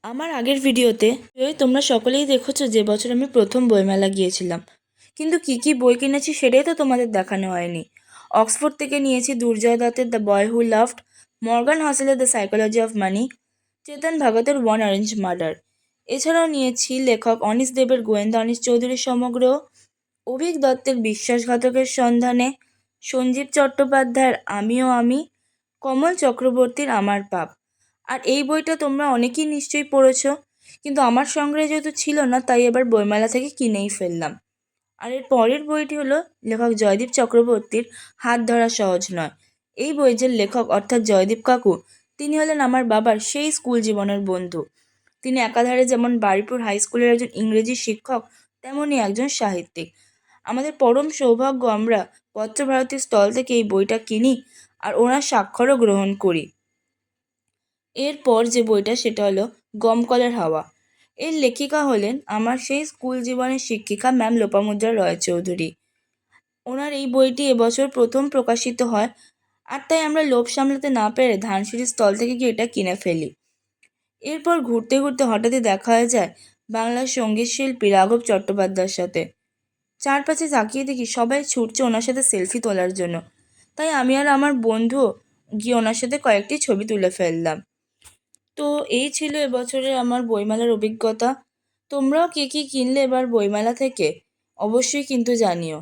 আমার আগের ভিডিওতে তোমরা সকলেই দেখেছো যে বছর আমি প্রথম বইমেলা গিয়েছিলাম, কিন্তু কি কি বই কিনেছি সেটাই তো তোমাদের দেখানো হয়নি। অক্সফোর্ড থেকে নিয়েছি দুর্জয় দত্তের the boy who loved, Morgan হাসেলের the psychology of money, Chetan ভগতের ওয়ান অরেঞ্জ মার্ডার। এছাড়াও নিয়েছি লেখক অনিশ দেবের গোয়েন্দা অনিশ চৌধুরীর সমগ্র, অভিক দত্তের বিশ্বাসঘাতকের সন্ধানে, সঞ্জীব চট্টোপাধ্যায়ের আমিও আমি, কমল চক্রবর্তীর আমার পাপ। আর এই বইটা তোমরা অনেকেই নিশ্চয়ই পড়েছ, কিন্তু আমার সংগ্রহে যেহেতু ছিল না তাই এবার বইমেলা থেকে কিনেই ফেললাম। আর এর পরের বইটি হলো লেখক জয়দীপ চক্রবর্তীর হাত ধরা সহজ নয়। এই বইয়ের লেখক অর্থাৎ জয়দীপ কাকু, তিনি হলেন আমার বাবার সেই স্কুল জীবনের বন্ধু। তিনি একাধারে যেমন বারুইপুর হাই স্কুলের একজন ইংরেজি শিক্ষক, তেমনই একজন সাহিত্যিক। আমাদের পরম সৌভাগ্য আমরা পত্রভারতীর স্টল থেকে এই বইটা কিনি আর ওনার স্বাক্ষরও গ্রহণ করি। এরপর যে বইটা সেটা হলো গমকলের হাওয়া। এর লেখিকা হলেন আমার সেই স্কুল জীবনের শিক্ষিকা ম্যাম লোপামুদ্রা রায়চৌধুরী। ওনার এই বইটি এবছর প্রথম প্রকাশিত হয়, আর তাই আমরা লোভ সামলাতে না পেরে ধানসিঁড়ির স্টল থেকে গিয়ে এটা কিনে ফেলি। এরপর ঘুরতে ঘুরতে হঠাৎই দেখা হয়ে যায় বাংলার সঙ্গীত শিল্পী রাঘব চট্টোপাধ্যায়ের সাথে। চারপাশে তাকিয়ে দেখি সবাই ছুটছে ওনার সাথে সেলফি তোলার জন্য, তাই আমি আর আমার বন্ধু গিয়ে ওনার সাথে কয়েকটি ছবি তুলে ফেললাম। তো এই ছিল এবছরের আমার বইমেলার অভিজ্ঞতা। তোমরাও কে কী কিনলে এবার বইমেলা থেকে অবশ্যই কিন্তু জানিও।